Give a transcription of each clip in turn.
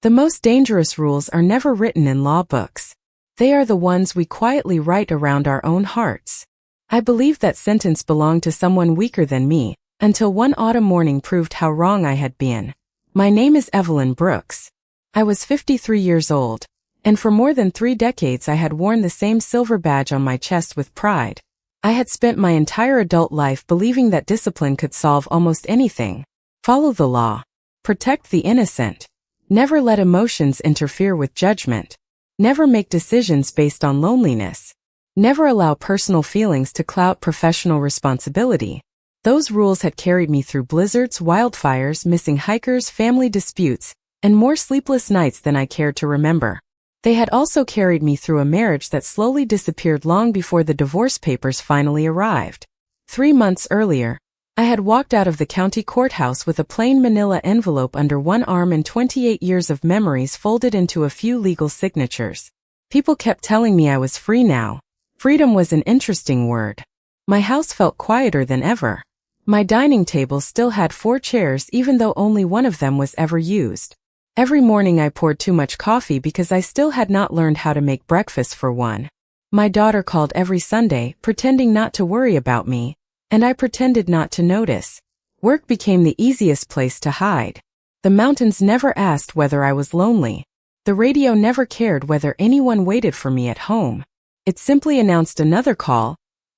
The most dangerous rules are never written in law books. They are the ones we quietly write around our own hearts. I believed that sentence belonged to someone weaker than me, until one autumn morning proved how wrong I had been. My name is Evelyn Brooks. I was 53 years old, and for more than 3 decades I had worn the same silver badge on my chest with pride. I had spent my entire adult life believing that discipline could solve almost anything. Follow the law. Protect the innocent. Never let emotions interfere with judgment. Never make decisions based on loneliness. Never allow personal feelings to cloud professional responsibility. Those rules had carried me through blizzards, wildfires, missing hikers, family disputes, and more sleepless nights than I cared to remember. They had also carried me through a marriage that slowly disappeared long before the divorce papers finally arrived. 3 months earlier, I had walked out of the county courthouse with a plain manila envelope under one arm and 28 years of memories folded into a few legal signatures. People kept telling me I was free now. Freedom was an interesting word. My house felt quieter than ever. My dining table still had 4 chairs even though only one of them was ever used. Every morning I poured too much coffee because I still had not learned how to make breakfast for one. My daughter called every Sunday, pretending not to worry about me, and I pretended not to notice. Work became the easiest place to hide. The mountains never asked whether I was lonely. The radio never cared whether anyone waited for me at home. It simply announced another call,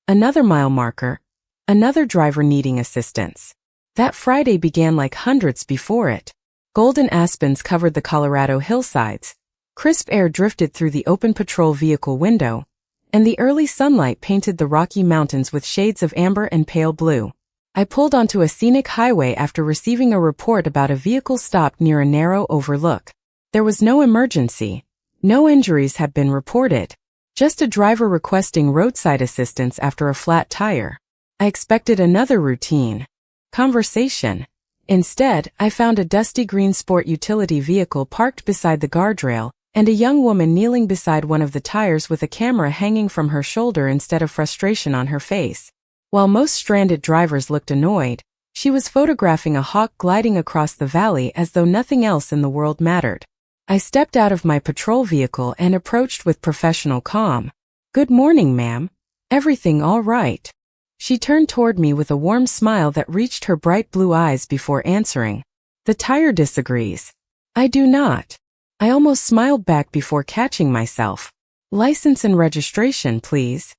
another mile marker, another driver needing assistance. That Friday began like hundreds before it. Golden aspens covered the Colorado hillsides. Crisp air drifted through the open patrol vehicle window, and the early sunlight painted the Rocky Mountains with shades of amber and pale blue. I pulled onto a scenic highway after receiving a report about a vehicle stopped near a narrow overlook. There was no emergency. No injuries had been reported. Just a driver requesting roadside assistance after a flat tire. I expected another routine conversation. Instead, I found a dusty green sport utility vehicle parked beside the guardrail, and a young woman kneeling beside one of the tires with a camera hanging from her shoulder instead of frustration on her face. While most stranded drivers looked annoyed, she was photographing a hawk gliding across the valley as though nothing else in the world mattered. I stepped out of my patrol vehicle and approached with professional calm. "Good morning, ma'am. Everything all right?" She turned toward me with a warm smile that reached her bright blue eyes before answering. "The tire disagrees." "I do not." I almost smiled back before catching myself. "License and registration, please."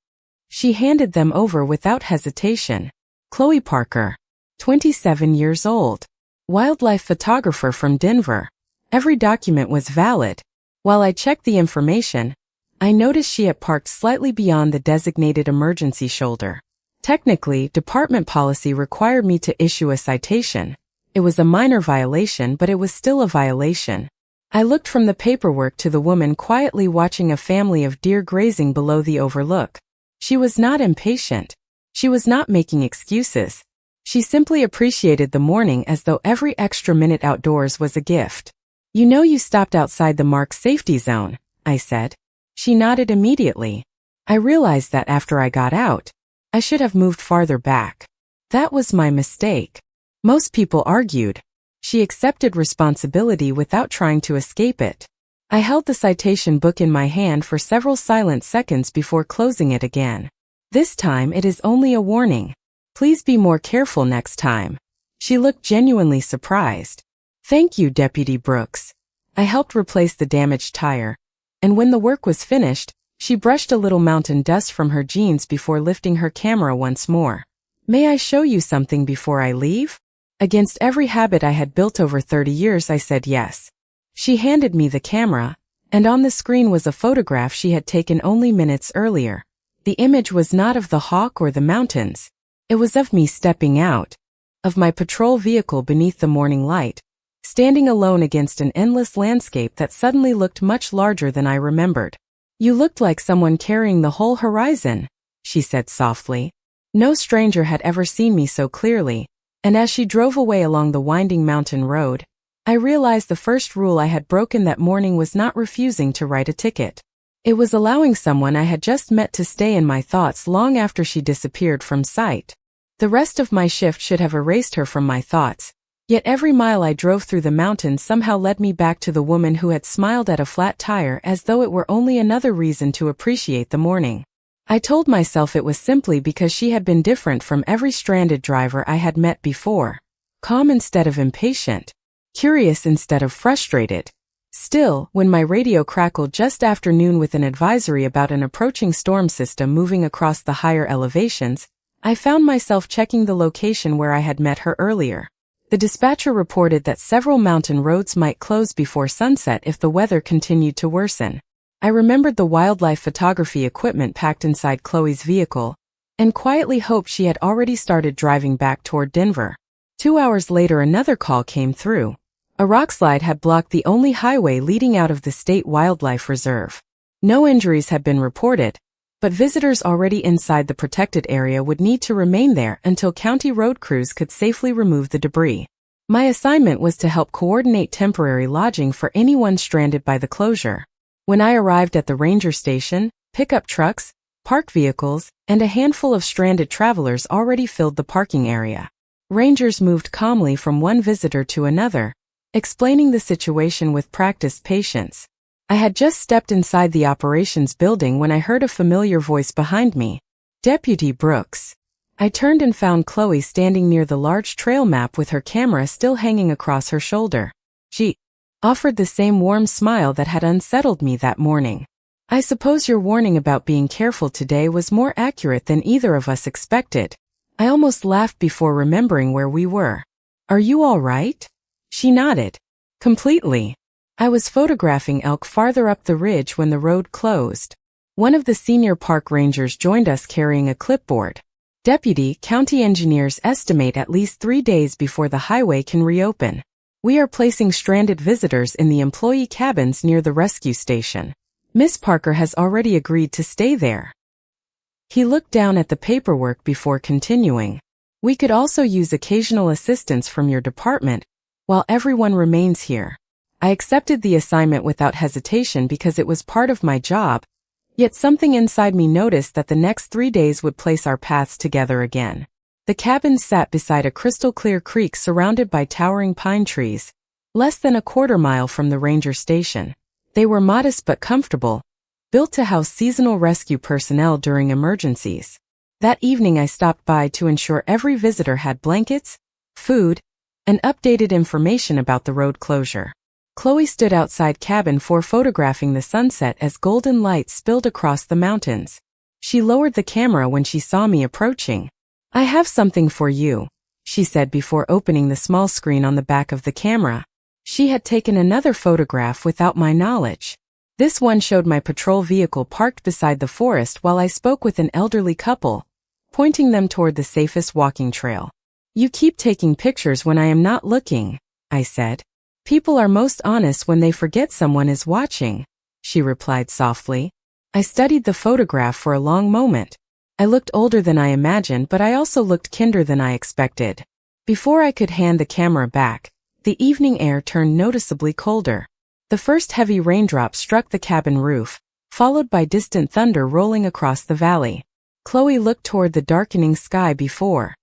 She handed them over without hesitation. Chloe Parker, 27 years old. Wildlife photographer from Denver. Every document was valid. While I checked the information, I noticed she had parked slightly beyond the designated emergency shoulder. Technically, department policy required me to issue a citation. It was a minor violation, but it was still a violation. I looked from the paperwork to the woman quietly watching a family of deer grazing below the overlook. She was not impatient. She was not making excuses. She simply appreciated the morning as though every extra minute outdoors was a gift. "You know you stopped outside the marked safety zone," I said. She nodded immediately. I realized that after I got out, I should have moved farther back. That was my mistake. Most people argued. She accepted responsibility without trying to escape it. I held the citation book in my hand for several silent seconds before closing it again. "This time it is only a warning. Please be more careful next time." She looked genuinely surprised. "Thank you, Deputy Brooks." I helped replace the damaged tire, and when the work was finished, she brushed a little mountain dust from her jeans before lifting her camera once more. "May I show you something before I leave?" Against every habit I had built over 30 years, I said yes. She handed me the camera, and on the screen was a photograph she had taken only minutes earlier. The image was not of the hawk or the mountains. It was of me stepping out, of my patrol vehicle beneath the morning light, standing alone against an endless landscape that suddenly looked much larger than I remembered. "You looked like someone carrying the whole horizon," she said softly. No stranger had ever seen me so clearly, and as she drove away along the winding mountain road, I realized the first rule I had broken that morning was not refusing to write a ticket. It was allowing someone I had just met to stay in my thoughts long after she disappeared from sight. The rest of my shift should have erased her from my thoughts, Yet every mile I drove through the mountains somehow led me back to the woman who had smiled at a flat tire as though it were only another reason to appreciate the morning. I told myself it was simply because she had been different from every stranded driver I had met before. Calm instead of impatient. Curious instead of frustrated. Still, when my radio crackled just after noon with an advisory about an approaching storm system moving across the higher elevations, I found myself checking the location where I had met her earlier. The dispatcher reported that several mountain roads might close before sunset if the weather continued to worsen. I remembered the wildlife photography equipment packed inside Chloe's vehicle, and quietly hoped she had already started driving back toward Denver. 2 hours later another call came through. A rockslide had blocked the only highway leading out of the state wildlife reserve. No injuries had been reported, but visitors already inside the protected area would need to remain there until county road crews could safely remove the debris. My assignment was to help coordinate temporary lodging for anyone stranded by the closure. When I arrived at the ranger station, pickup trucks, parked vehicles, and a handful of stranded travelers already filled the parking area. Rangers moved calmly from one visitor to another, explaining the situation with practiced patience. I had just stepped inside the operations building when I heard a familiar voice behind me. Deputy Brooks. I turned and found Chloe standing near the large trail map with her camera still hanging across her shoulder. She offered the same warm smile that had unsettled me that morning. I suppose your warning about being careful today was more accurate than either of us expected. I almost laughed before remembering where we were. Are you all right? She nodded. Completely. I was photographing elk farther up the ridge when the road closed. One of the senior park rangers joined us carrying a clipboard. Deputy, county engineers estimate at least 3 days before the highway can reopen. We are placing stranded visitors in the employee cabins near the rescue station. Miss Parker has already agreed to stay there. He looked down at the paperwork before continuing. We could also use occasional assistance from your department while everyone remains here. I accepted the assignment without hesitation because it was part of my job, yet something inside me noticed that the next 3 days would place our paths together again. The cabins sat beside a crystal-clear creek surrounded by towering pine trees, less than a quarter mile from the ranger station. They were modest but comfortable, built to house seasonal rescue personnel during emergencies. That evening I stopped by to ensure every visitor had blankets, food, and updated information about the road closure. Chloe stood outside cabin 4 photographing the sunset as golden light spilled across the mountains. She lowered the camera when she saw me approaching. I have something for you, she said before opening the small screen on the back of the camera. She had taken another photograph without my knowledge. This one showed my patrol vehicle parked beside the forest while I spoke with an elderly couple, pointing them toward the safest walking trail. You keep taking pictures when I am not looking, I said. People are most honest when they forget someone is watching, she replied softly. I studied the photograph for a long moment. I looked older than I imagined, but I also looked kinder than I expected. Before I could hand the camera back, the evening air turned noticeably colder. The first heavy raindrop struck the cabin roof, followed by distant thunder rolling across the valley. Chloe looked toward the darkening sky before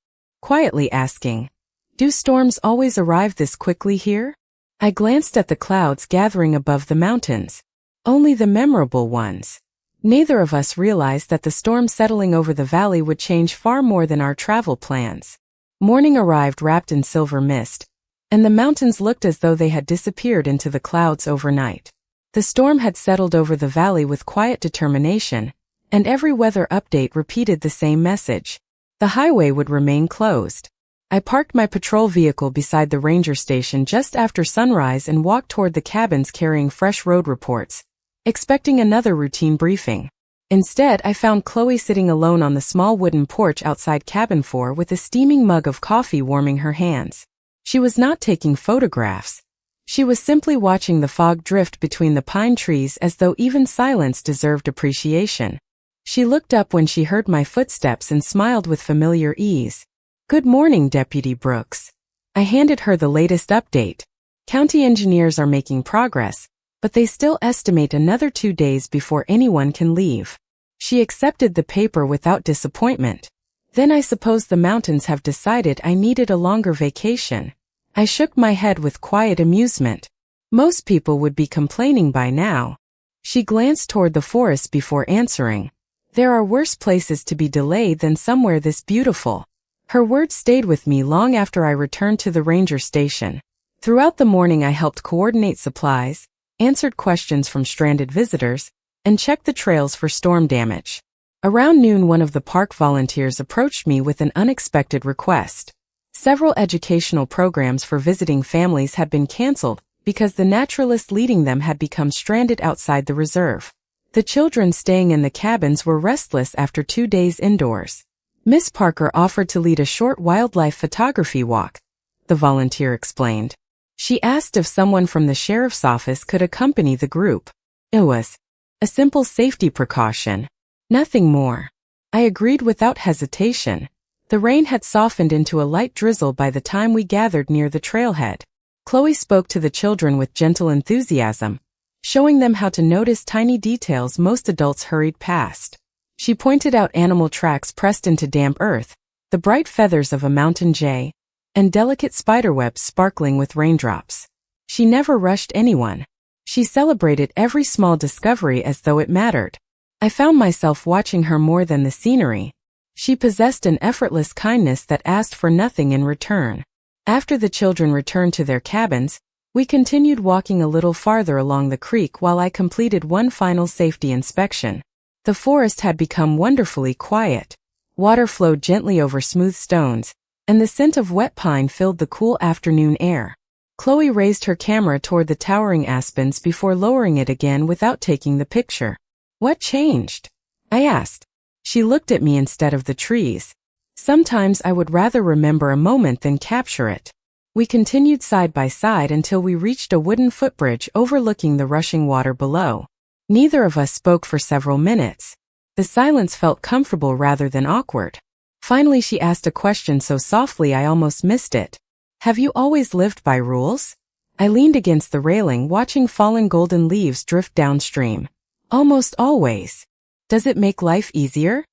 quietly asking, "Do storms always arrive this quickly here?" I glanced at the clouds gathering above the mountains. Only the memorable ones. Neither of us realized that the storm settling over the valley would change far more than our travel plans. Morning arrived wrapped in silver mist, and the mountains looked as though they had disappeared into the clouds overnight. The storm had settled over the valley with quiet determination, and every weather update repeated the same message. The highway would remain closed. I parked my patrol vehicle beside the ranger station just after sunrise and walked toward the cabins carrying fresh road reports, expecting another routine briefing. Instead, I found Chloe sitting alone on the small wooden porch outside cabin 4 with a steaming mug of coffee warming her hands. She was not taking photographs. She was simply watching the fog drift between the pine trees as though even silence deserved appreciation. She looked up when she heard my footsteps and smiled with familiar ease. "Good morning, Deputy Brooks." I handed her the latest update. County engineers are making progress, but they still estimate another 2 days before anyone can leave. She accepted the paper without disappointment. "Then I suppose the mountains have decided I needed a longer vacation." I shook my head with quiet amusement. Most people would be complaining by now. She glanced toward the forest before answering. There are worse places to be delayed than somewhere this beautiful. Her words stayed with me long after I returned to the ranger station. Throughout the morning I helped coordinate supplies, answered questions from stranded visitors, and checked the trails for storm damage. Around noon one of the park volunteers approached me with an unexpected request. Several educational programs for visiting families had been canceled because the naturalist leading them had become stranded outside the reserve. The children staying in the cabins were restless after 2 days indoors. Miss Parker offered to lead a short wildlife photography walk, the volunteer explained. She asked if someone from the sheriff's office could accompany the group. It was a simple safety precaution. Nothing more. I agreed without hesitation. The rain had softened into a light drizzle by the time we gathered near the trailhead. Chloe spoke to the children with gentle enthusiasm, showing them how to notice tiny details most adults hurried past. She pointed out animal tracks pressed into damp earth, the bright feathers of a mountain jay, and delicate spiderwebs sparkling with raindrops. She never rushed anyone. She celebrated every small discovery as though it mattered. I found myself watching her more than the scenery. She possessed an effortless kindness that asked for nothing in return. After the children returned to their cabins, we continued walking a little farther along the creek while I completed one final safety inspection. The forest had become wonderfully quiet. Water flowed gently over smooth stones, and the scent of wet pine filled the cool afternoon air. Chloe raised her camera toward the towering aspens before lowering it again without taking the picture. "What changed?" I asked. She looked at me instead of the trees. Sometimes I would rather remember a moment than capture it. We continued side by side until we reached a wooden footbridge overlooking the rushing water below. Neither of us spoke for several minutes. The silence felt comfortable rather than awkward. Finally she asked a question so softly I almost missed it. "Have you always lived by rules?" I leaned against the railing watching fallen golden leaves drift downstream. "Almost always." "Does it make life easier?"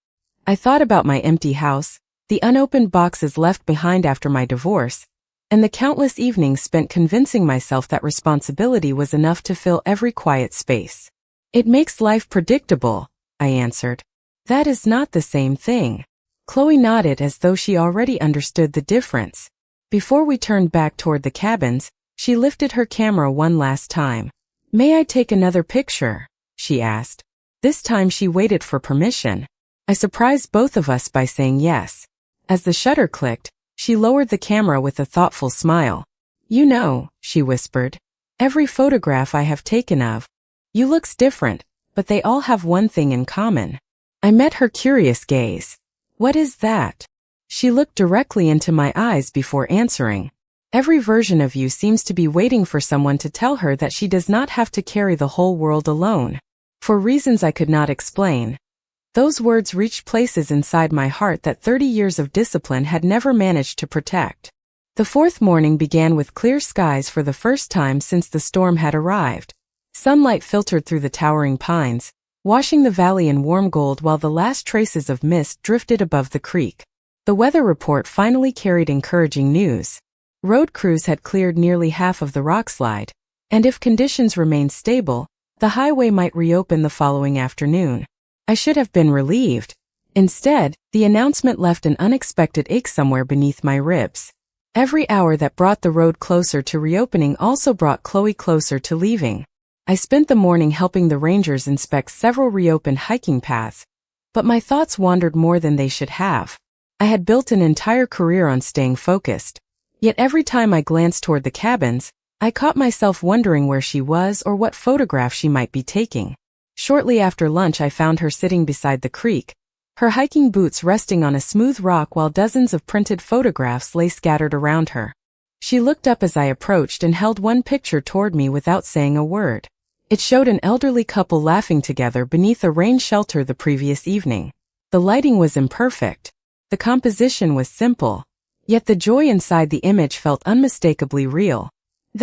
I thought about my empty house, the unopened boxes left behind after my divorce, and the countless evenings spent convincing myself that responsibility was enough to fill every quiet space. "It makes life predictable," I answered. "That is not the same thing." Chloe nodded as though she already understood the difference. Before we turned back toward the cabins, she lifted her camera one last time. "May I take another picture?" she asked. This time she waited for permission. I surprised both of us by saying yes. As the shutter clicked, she lowered the camera with a thoughtful smile. "You know," she whispered, "every photograph I have taken of you looks different, but they all have one thing in common." I met her curious gaze. "What is that?" She looked directly into my eyes before answering. "Every version of you seems to be waiting for someone to tell her that she does not have to carry the whole world alone." For reasons I could not explain, those words reached places inside my heart that 30 years of discipline had never managed to protect. The fourth morning began with clear skies for the first time since the storm had arrived. Sunlight filtered through the towering pines, washing the valley in warm gold while the last traces of mist drifted above the creek. The weather report finally carried encouraging news. Road crews had cleared nearly half of the rockslide, and if conditions remained stable, the highway might reopen the following afternoon. I should have been relieved. Instead, the announcement left an unexpected ache somewhere beneath my ribs. Every hour that brought the road closer to reopening also brought Chloe closer to leaving. I spent the morning helping the rangers inspect several reopened hiking paths, but my thoughts wandered more than they should have. I had built an entire career on staying focused. Yet every time I glanced toward the cabins, I caught myself wondering where she was or what photograph she might be taking. Shortly after lunch I found her sitting beside the creek, her hiking boots resting on a smooth rock while dozens of printed photographs lay scattered around her. She looked up as I approached and held one picture toward me without saying a word. It showed an elderly couple laughing together beneath a rain shelter the previous evening. The lighting was imperfect. The composition was simple. Yet the joy inside the image felt unmistakably real.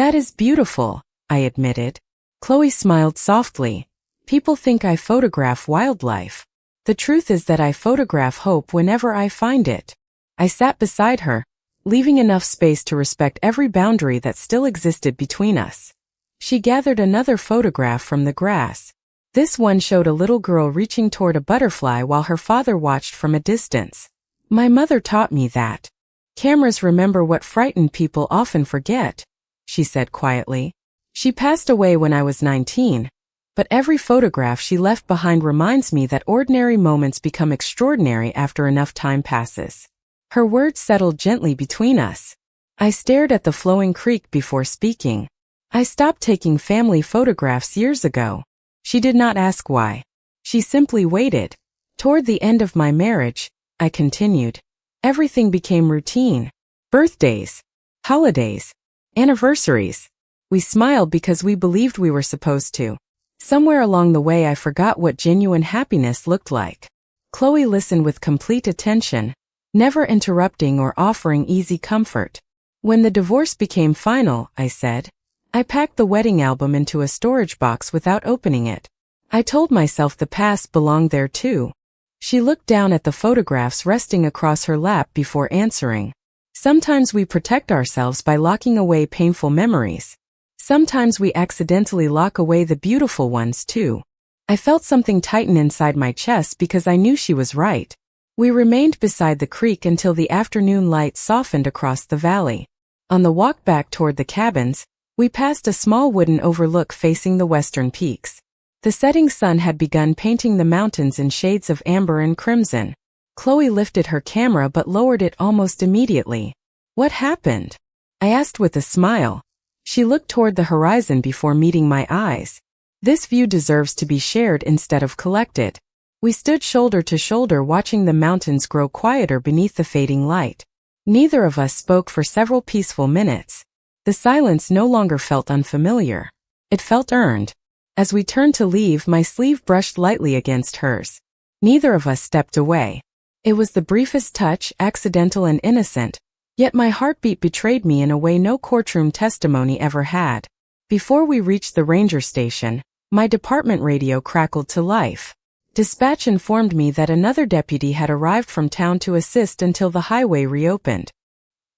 "That is beautiful," I admitted. Chloe smiled softly. "People think I photograph wildlife. The truth is that I photograph hope whenever I find it." I sat beside her, leaving enough space to respect every boundary that still existed between us. She gathered another photograph from the grass. This one showed a little girl reaching toward a butterfly while her father watched from a distance. My mother taught me that cameras remember what frightened people often forget, she said quietly. She passed away when I was 19, but every photograph she left behind reminds me that ordinary moments become extraordinary after enough time passes. Her words settled gently between us. I stared at the flowing creek before speaking. I stopped taking family photographs years ago. She did not ask why. She simply waited. Toward the end of my marriage, I continued, everything became routine. Birthdays, holidays, anniversaries. We smiled because we believed we were supposed to. Somewhere along the way I forgot what genuine happiness looked like. Chloe listened with complete attention, never interrupting or offering easy comfort. When the divorce became final, I said, I packed the wedding album into a storage box without opening it. I told myself the past belonged there too. She looked down at the photographs resting across her lap before answering. Sometimes we protect ourselves by locking away painful memories. Sometimes we accidentally lock away the beautiful ones too. I felt something tighten inside my chest because I knew she was right. We remained beside the creek until the afternoon light softened across the valley. On the walk back toward the cabins, we passed a small wooden overlook facing the western peaks. The setting sun had begun painting the mountains in shades of amber and crimson. Chloe lifted her camera but lowered it almost immediately. What happened? I asked with a smile. She looked toward the horizon before meeting my eyes. This view deserves to be shared instead of collected. We stood shoulder to shoulder watching the mountains grow quieter beneath the fading light. Neither of us spoke for several peaceful minutes. The silence no longer felt unfamiliar. It felt earned. As we turned to leave, my sleeve brushed lightly against hers. Neither of us stepped away. It was the briefest touch, accidental and innocent, yet my heartbeat betrayed me in a way no courtroom testimony ever had. Before we reached the ranger station, my department radio crackled to life. Dispatch informed me that another deputy had arrived from town to assist until the highway reopened.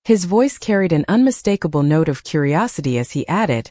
His voice carried an unmistakable note of curiosity as he added,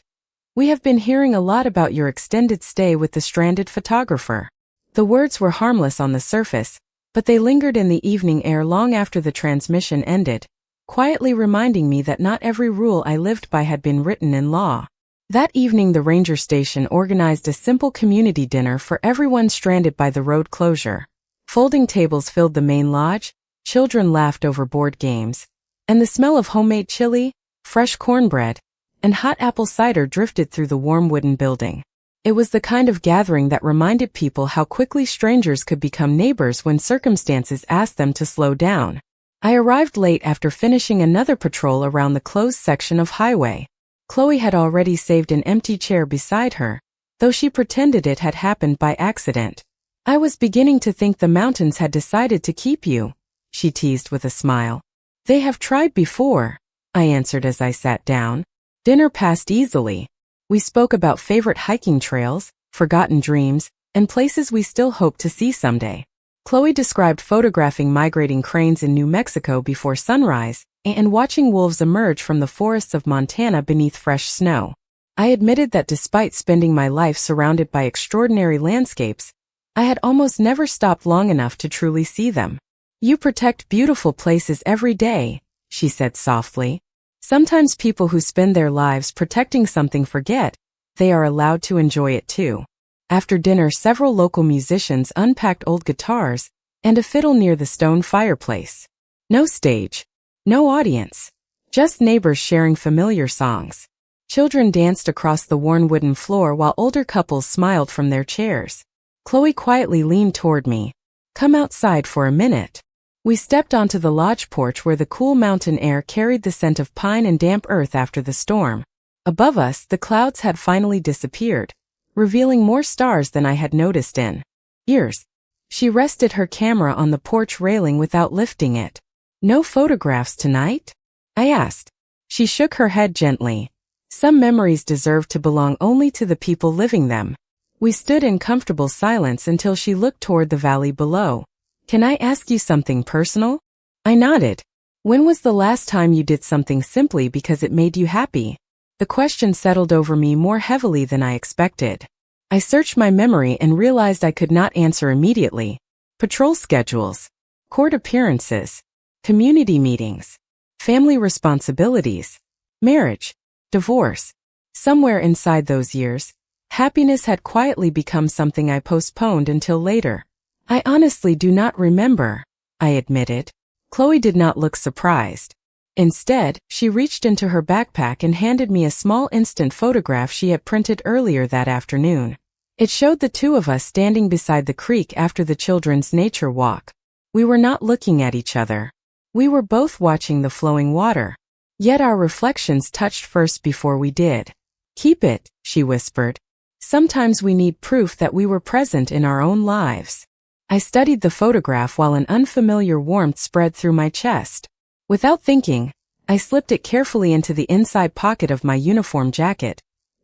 "We have been hearing a lot about your extended stay with the stranded photographer." The words were harmless on the surface, but they lingered in the evening air long after the transmission ended, quietly reminding me that not every rule I lived by had been written in law. That evening the ranger station organized a simple community dinner for everyone stranded by the road closure. Folding tables filled the main lodge, children laughed over board games, and the smell of homemade chili, fresh cornbread, and hot apple cider drifted through the warm wooden building. It was the kind of gathering that reminded people how quickly strangers could become neighbors when circumstances asked them to slow down. I arrived late after finishing another patrol around the closed section of highway. Chloe had already saved an empty chair beside her, though she pretended it had happened by accident. "I was beginning to think the mountains had decided to keep you," she teased with a smile. "They have tried before," I answered as I sat down. Dinner passed easily. We spoke about favorite hiking trails, forgotten dreams, and places we still hope to see someday. Chloe described photographing migrating cranes in New Mexico before sunrise, and watching wolves emerge from the forests of Montana beneath fresh snow. I admitted that despite spending my life surrounded by extraordinary landscapes, I had almost never stopped long enough to truly see them. "You protect beautiful places every day," she said softly. "Sometimes people who spend their lives protecting something forget they are allowed to enjoy it too." After dinner, several local musicians unpacked old guitars and a fiddle near the stone fireplace. No stage. No audience, just neighbors sharing familiar songs. Children danced across the worn wooden floor while older couples smiled from their chairs. Chloe quietly leaned toward me. "Come outside for a minute." We stepped onto the lodge porch where the cool mountain air carried the scent of pine and damp earth after the storm. Above us, the clouds had finally disappeared, revealing more stars than I had noticed in years. She rested her camera on the porch railing without lifting it. "No photographs tonight?" I asked. She shook her head gently. Some memories deserve to belong only to the people living them. We stood in comfortable silence until she looked toward the valley below. "Can I ask you something personal?" I nodded. When was the last time you did something simply because it made you happy? The question settled over me more heavily than I expected. I searched my memory and realized I could not answer immediately. Patrol schedules, court appearances, community meetings, family responsibilities, marriage, divorce. Somewhere inside those years, happiness had quietly become something I postponed until later. I honestly do not remember, I admitted. Chloe did not look surprised. Instead, she reached into her backpack and handed me a small instant photograph she had printed earlier that afternoon. It showed the two of us standing beside the creek after the children's nature walk. We were not looking at each other. We were both watching the flowing water. Yet our reflections touched first before we did. "Keep it," she whispered. "Sometimes we need proof that we were present in our own lives." I studied the photograph while an unfamiliar warmth spread through my chest. Without thinking, I slipped it carefully into the inside pocket of my uniform jacket,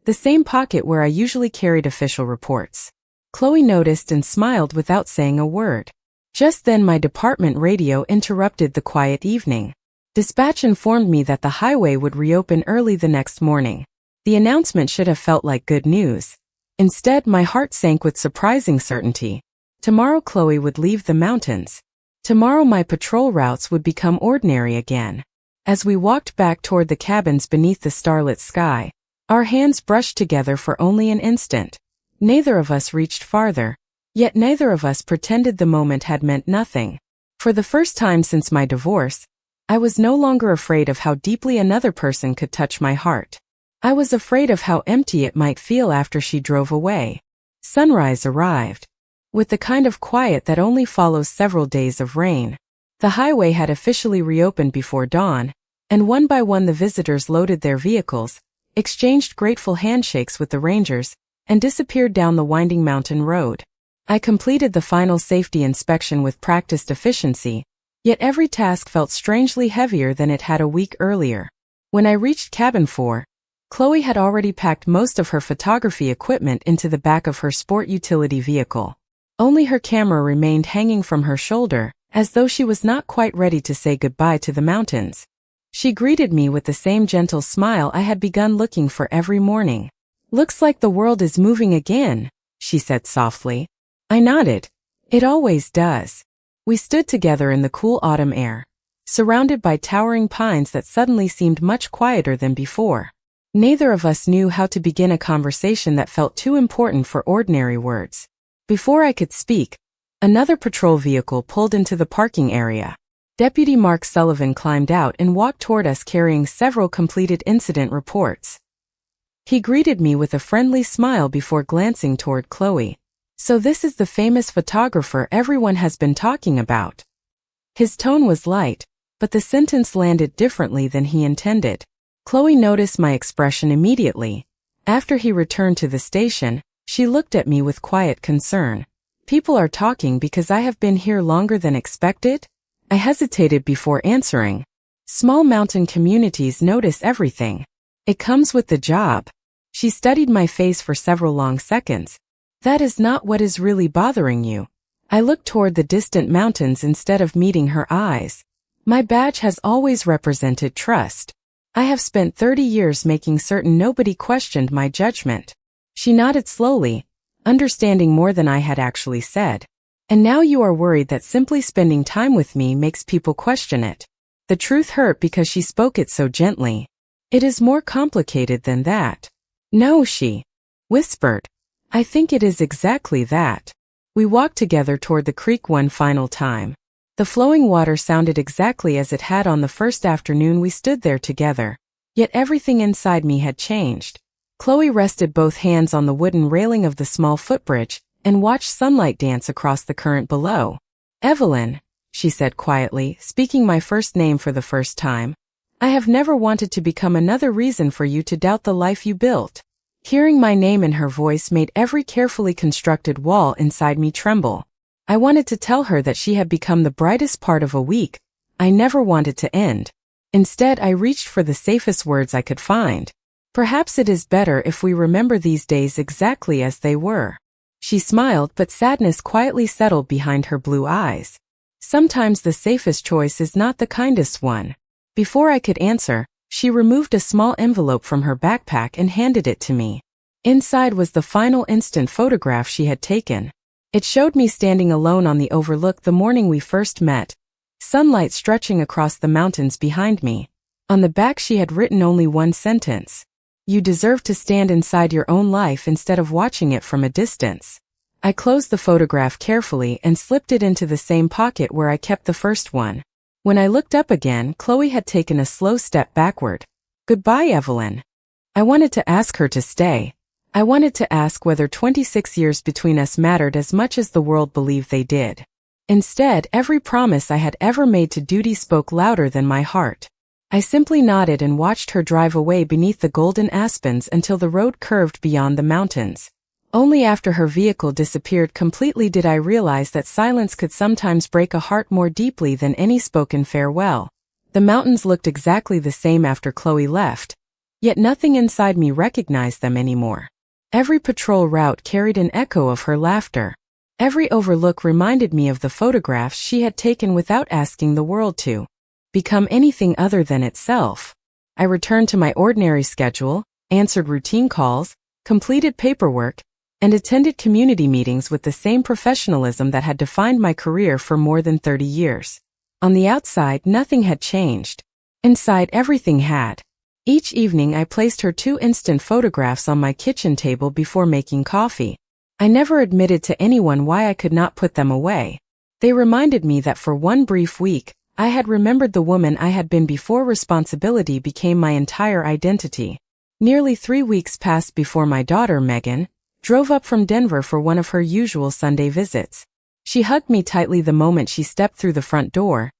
the same pocket where I usually carried official reports. Chloe noticed and smiled without saying a word. Just then my department radio interrupted the quiet evening. Dispatch informed me that the highway would reopen early the next morning. The announcement should have felt like good news. Instead, my heart sank with surprising certainty. Tomorrow Chloe would leave the mountains. Tomorrow my patrol routes would become ordinary again. As we walked back toward the cabins beneath the starlit sky, our hands brushed together for only an instant. Neither of us reached farther, yet neither of us pretended the moment had meant nothing. For the first time since my divorce, I was no longer afraid of how deeply another person could touch my heart. I was afraid of how empty it might feel after she drove away. Sunrise arrived. With the kind of quiet that only follows several days of rain, the highway had officially reopened before dawn, and one by one the visitors loaded their vehicles, exchanged grateful handshakes with the rangers, and disappeared down the winding mountain road. I completed the final safety inspection with practiced efficiency, yet every task felt strangely heavier than it had a week earlier. When I reached cabin 4, Chloe had already packed most of her photography equipment into the back of her sport utility vehicle. Only her camera remained hanging from her shoulder, as though she was not quite ready to say goodbye to the mountains. She greeted me with the same gentle smile I had begun looking for every morning. "Looks like the world is moving again," she said softly. I nodded. It always does. We stood together in the cool autumn air, surrounded by towering pines that suddenly seemed much quieter than before. Neither of us knew how to begin a conversation that felt too important for ordinary words. Before I could speak, another patrol vehicle pulled into the parking area. Deputy Mark Sullivan climbed out and walked toward us carrying several completed incident reports. He greeted me with a friendly smile before glancing toward Chloe. "So this is the famous photographer everyone has been talking about." His tone was light, but the sentence landed differently than he intended. Chloe noticed my expression immediately. After he returned to the station, she looked at me with quiet concern. "People are talking because I have been here longer than expected?" I hesitated before answering. "Small mountain communities notice everything. It comes with the job." She studied my face for several long seconds. "That is not what is really bothering you." I looked toward the distant mountains instead of meeting her eyes. "My badge has always represented trust. I have spent 30 years making certain nobody questioned my judgment." She nodded slowly, understanding more than I had actually said. "And now you are worried that simply spending time with me makes people question it." The truth hurt because she spoke it so gently. "It is more complicated than that." "No," she whispered. "I think it is exactly that." We walked together toward the creek one final time. The flowing water sounded exactly as it had on the first afternoon we stood there together. Yet everything inside me had changed. Chloe rested both hands on the wooden railing of the small footbridge and watched sunlight dance across the current below. "Evelyn," she said quietly, speaking my first name for the first time, "I have never wanted to become another reason for you to doubt the life you built." Hearing my name in her voice made every carefully constructed wall inside me tremble. I wanted to tell her that she had become the brightest part of a week I never wanted to end. Instead, I reached for the safest words I could find. "Perhaps it is better if we remember these days exactly as they were." She smiled, but sadness quietly settled behind her blue eyes. Sometimes the safest choice is not the kindest one. Before I could answer, she removed a small envelope from her backpack and handed it to me. Inside was the final instant photograph she had taken. It showed me standing alone on the overlook the morning we first met, sunlight stretching across the mountains behind me. On the back she had written only one sentence. You deserve to stand inside your own life instead of watching it from a distance. I closed the photograph carefully and slipped it into the same pocket where I kept the first one. When I looked up again, Chloe had taken a slow step backward. Goodbye, Evelyn. I wanted to ask her to stay. I wanted to ask whether 26 years between us mattered as much as the world believed they did. Instead, every promise I had ever made to duty spoke louder than my heart. I simply nodded and watched her drive away beneath the golden aspens until the road curved beyond the mountains. Only after her vehicle disappeared completely did I realize that silence could sometimes break a heart more deeply than any spoken farewell. The mountains looked exactly the same after Chloe left, yet nothing inside me recognized them anymore. Every patrol route carried an echo of her laughter. Every overlook reminded me of the photographs she had taken without asking the world to become anything other than itself. I returned to my ordinary schedule, answered routine calls, completed paperwork, and attended community meetings with the same professionalism that had defined my career for more than 30 years. On the outside, nothing had changed. Inside, everything had. Each evening I placed her 2 instant photographs on my kitchen table before making coffee. I never admitted to anyone why I could not put them away. They reminded me that for one brief week, I had remembered the woman I had been before responsibility became my entire identity. Nearly 3 weeks passed before my daughter, Megan, drove up from Denver for one of her usual Sunday visits. She hugged me tightly the moment she stepped through the front door,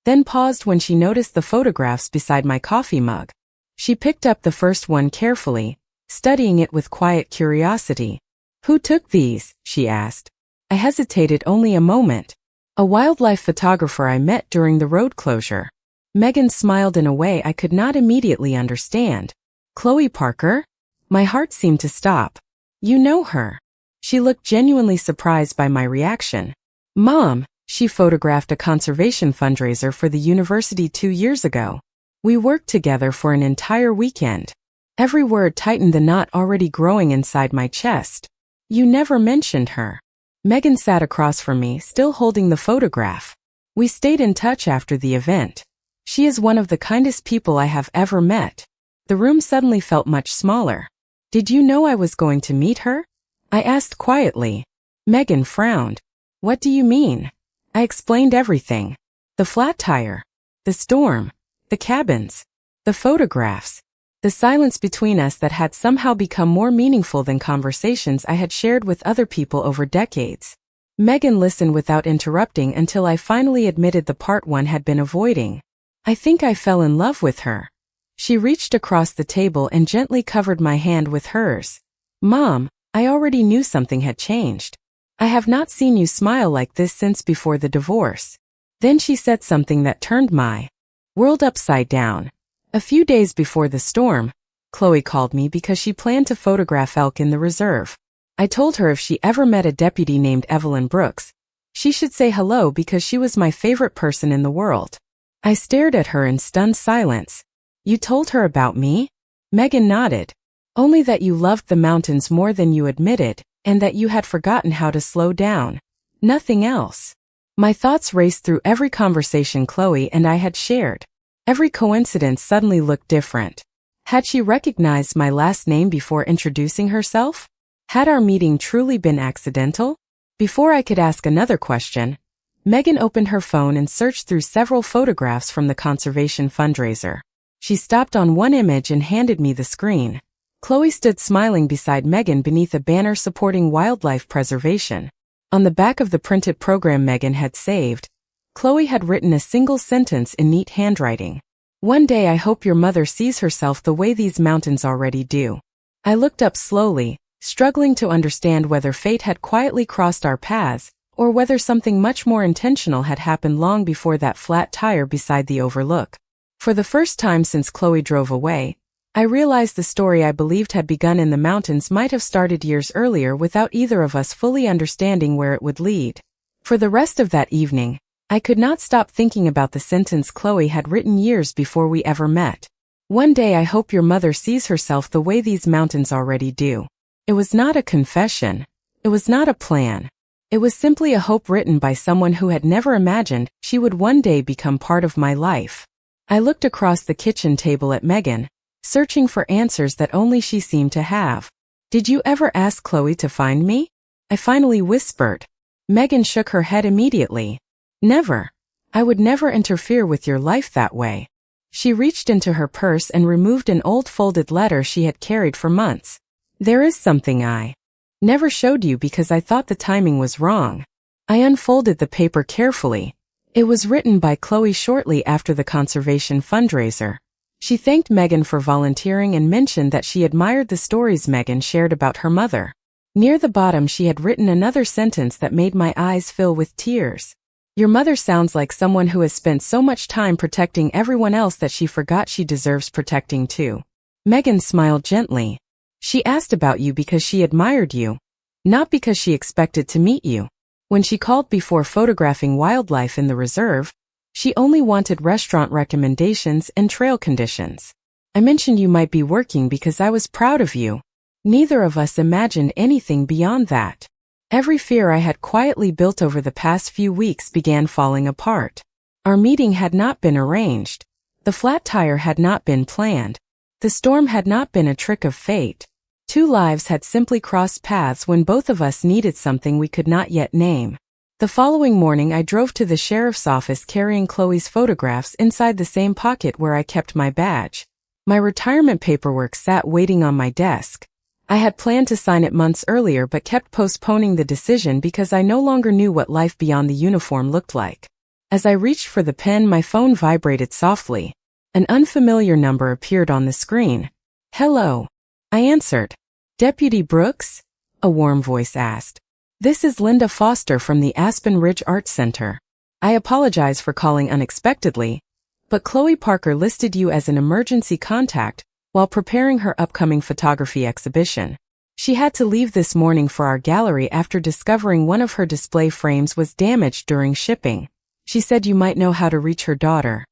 then paused when she noticed the photographs beside my coffee mug. She picked up the first one carefully, studying it with quiet curiosity. Who took these? She asked. I hesitated only a moment. A wildlife photographer I met during the road closure. Megan smiled in a way I could not immediately understand. Chloe Parker? My heart seemed to stop. You know her. She looked genuinely surprised by my reaction. Mom, she photographed a conservation fundraiser for the university 2 years ago. We worked together for an entire weekend. Every word tightened the knot already growing inside my chest. You never mentioned her. Megan sat across from me, still holding the photograph. We stayed in touch after the event. She is one of the kindest people I have ever met. The room suddenly felt much smaller. Did you know I was going to meet her? I asked quietly. Megan frowned. What do you mean? I explained everything. The flat tire. The storm. The cabins. The photographs. The silence between us that had somehow become more meaningful than conversations I had shared with other people over decades. Megan listened without interrupting until I finally admitted the part one had been avoiding. I think I fell in love with her. She reached across the table and gently covered my hand with hers. Mom, I already knew something had changed. I have not seen you smile like this since before the divorce. Then she said something that turned my world upside down. A few days before the storm, Chloe called me because she planned to photograph elk in the reserve. I told her if she ever met a deputy named Evelyn Brooks, she should say hello because she was my favorite person in the world. I stared at her in stunned silence. You told her about me? Megan nodded. Only that you loved the mountains more than you admitted, and that you had forgotten how to slow down. Nothing else. My thoughts raced through every conversation Chloe and I had shared. Every coincidence suddenly looked different. Had she recognized my last name before introducing herself? Had our meeting truly been accidental? Before I could ask another question, Megan opened her phone and searched through several photographs from the conservation fundraiser. She stopped on one image and handed me the screen. Chloe stood smiling beside Megan beneath a banner supporting wildlife preservation. On the back of the printed program Megan had saved, Chloe had written a single sentence in neat handwriting. One day I hope your mother sees herself the way these mountains already do. I looked up slowly, struggling to understand whether fate had quietly crossed our paths, or whether something much more intentional had happened long before that flat tire beside the overlook. For the first time since Chloe drove away, I realized the story I believed had begun in the mountains might have started years earlier without either of us fully understanding where it would lead. For the rest of that evening, I could not stop thinking about the sentence Chloe had written years before we ever met. One day I hope your mother sees herself the way these mountains already do. It was not a confession. It was not a plan. It was simply a hope written by someone who had never imagined she would one day become part of my life. I looked across the kitchen table at Megan, searching for answers that only she seemed to have. Did you ever ask Chloe to find me? I finally whispered. Megan shook her head immediately. Never. I would never interfere with your life that way. She reached into her purse and removed an old folded letter she had carried for months. There is something I never showed you because I thought the timing was wrong. I unfolded the paper carefully. It was written by Chloe shortly after the conservation fundraiser. She thanked Megan for volunteering and mentioned that she admired the stories Megan shared about her mother. Near the bottom she had written another sentence that made my eyes fill with tears. Your mother sounds like someone who has spent so much time protecting everyone else that she forgot she deserves protecting too. Megan smiled gently. She asked about you because she admired you, not because she expected to meet you. When she called before photographing wildlife in the reserve, she only wanted restaurant recommendations and trail conditions. I mentioned you might be working because I was proud of you. Neither of us imagined anything beyond that. Every fear I had quietly built over the past few weeks began falling apart. Our meeting had not been arranged. The flat tire had not been planned. The storm had not been a trick of fate. Two lives had simply crossed paths when both of us needed something we could not yet name. The following morning I drove to the sheriff's office carrying Chloe's photographs inside the same pocket where I kept my badge. My retirement paperwork sat waiting on my desk. I had planned to sign it months earlier but kept postponing the decision because I no longer knew what life beyond the uniform looked like. As I reached for the pen, my phone vibrated softly. An unfamiliar number appeared on the screen. Hello. I answered. Deputy Brooks? A warm voice asked. This is Linda Foster from the Aspen Ridge Arts Center. I apologize for calling unexpectedly, but Chloe Parker listed you as an emergency contact while preparing her upcoming photography exhibition. She had to leave this morning for our gallery after discovering one of her display frames was damaged during shipping. She said you might know how to reach her daughter.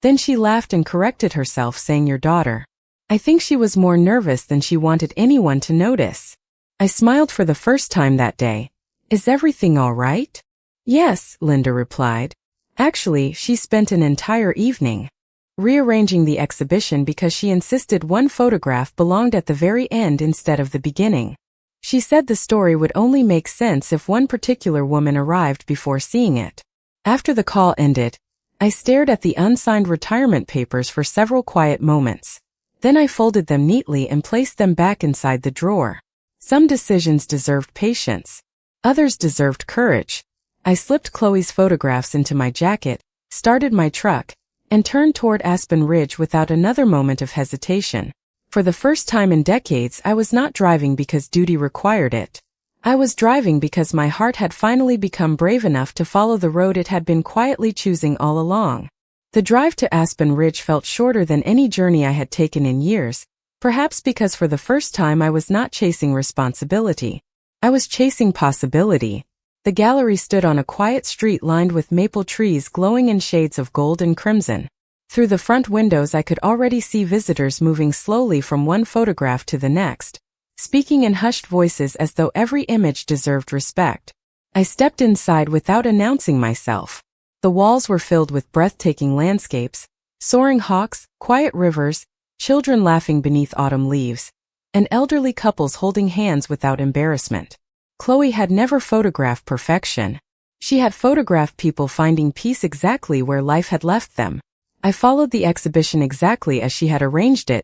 Then she laughed and corrected herself, saying your daughter. I think she was more nervous than she wanted anyone to notice. I smiled for the first time that day. Is everything all right? Yes, Linda replied. Actually, she spent an entire evening rearranging the exhibition because she insisted one photograph belonged at the very end instead of the beginning. She said the story would only make sense if one particular woman arrived before seeing it. After the call ended, I stared at the unsigned retirement papers for several quiet moments. Then I folded them neatly and placed them back inside the drawer. Some decisions deserved patience. Others deserved courage. I slipped Chloe's photographs into my jacket, started my truck, and turned toward Aspen Ridge without another moment of hesitation. For the first time in decades, I was not driving because duty required it. I was driving because my heart had finally become brave enough to follow the road it had been quietly choosing all along. The drive to Aspen Ridge felt shorter than any journey I had taken in years, perhaps because for the first time I was not chasing responsibility. I was chasing possibility. The gallery stood on a quiet street lined with maple trees glowing in shades of gold and crimson. Through the front windows I could already see visitors moving slowly from one photograph to the next, speaking in hushed voices as though every image deserved respect. I stepped inside without announcing myself. The walls were filled with breathtaking landscapes, soaring hawks, quiet rivers, children laughing beneath autumn leaves, and elderly couples holding hands without embarrassment. Chloe had never photographed perfection. She had photographed people finding peace exactly where life had left them. I followed the exhibition exactly as she had arranged it,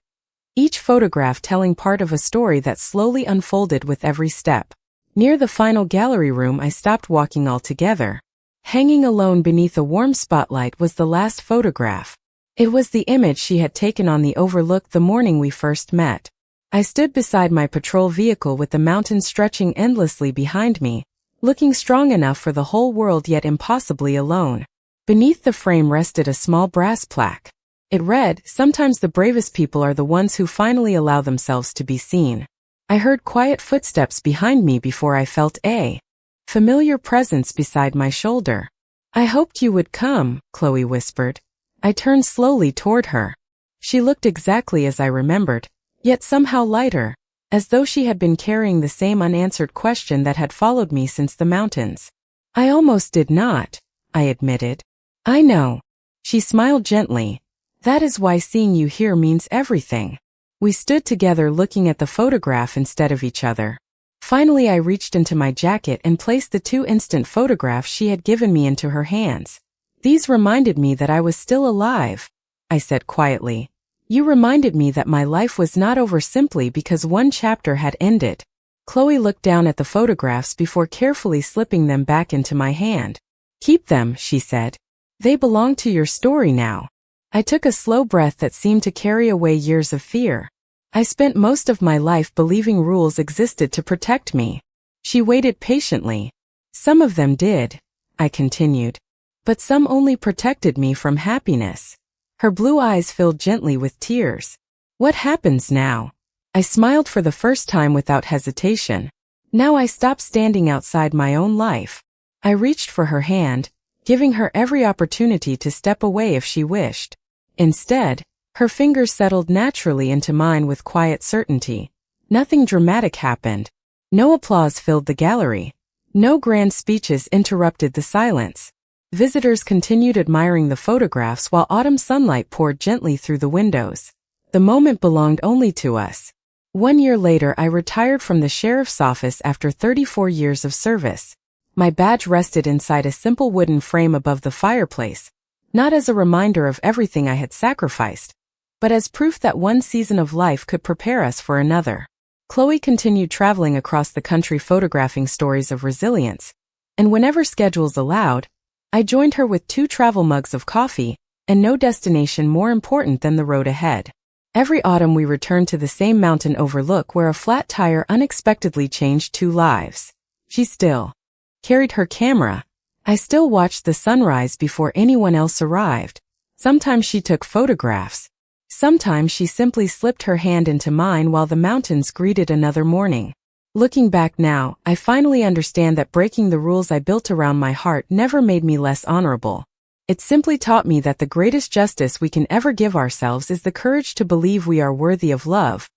each photograph telling part of a story that slowly unfolded with every step. Near the final gallery room I stopped walking altogether. Hanging alone beneath a warm spotlight was the last photograph. It was the image she had taken on the overlook the morning we first met. I stood beside my patrol vehicle with the mountains stretching endlessly behind me, looking strong enough for the whole world yet impossibly alone. Beneath the frame rested a small brass plaque. It read, "Sometimes the bravest people are the ones who finally allow themselves to be seen." I heard quiet footsteps behind me before I felt a familiar presence beside my shoulder. I hoped you would come, Chloe whispered. I turned slowly toward her. She looked exactly as I remembered, yet somehow lighter, as though she had been carrying the same unanswered question that had followed me since the mountains. I almost did not, I admitted. I know. She smiled gently. That is why seeing you here means everything. We stood together looking at the photograph instead of each other. Finally, I reached into my jacket and placed the 2 instant photographs she had given me into her hands. These reminded me that I was still alive, I said quietly. You reminded me that my life was not over simply because one chapter had ended. Chloe looked down at the photographs before carefully slipping them back into my hand. Keep them, she said. They belong to your story now. I took a slow breath that seemed to carry away years of fear. I spent most of my life believing rules existed to protect me. She waited patiently. Some of them did, I continued. But some only protected me from happiness. Her blue eyes filled gently with tears. What happens now? I smiled for the first time without hesitation. Now I stopped standing outside my own life. I reached for her hand, giving her every opportunity to step away if she wished. Instead, her fingers settled naturally into mine with quiet certainty. Nothing dramatic happened. No applause filled the gallery. No grand speeches interrupted the silence. Visitors continued admiring the photographs while autumn sunlight poured gently through the windows. The moment belonged only to us. 1 year later, I retired from the sheriff's office after 34 years of service. My badge rested inside a simple wooden frame above the fireplace, not as a reminder of everything I had sacrificed, but as proof that one season of life could prepare us for another. Chloe continued traveling across the country photographing stories of resilience, and whenever schedules allowed, I joined her with 2 travel mugs of coffee, and no destination more important than the road ahead. Every autumn we returned to the same mountain overlook where a flat tire unexpectedly changed 2 lives. She still carried her camera. I still watched the sunrise before anyone else arrived. Sometimes she took photographs. Sometimes she simply slipped her hand into mine while the mountains greeted another morning. Looking back now, I finally understand that breaking the rules I built around my heart never made me less honorable. It simply taught me that the greatest justice we can ever give ourselves is the courage to believe we are worthy of love,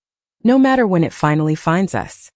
no matter when it finally finds us.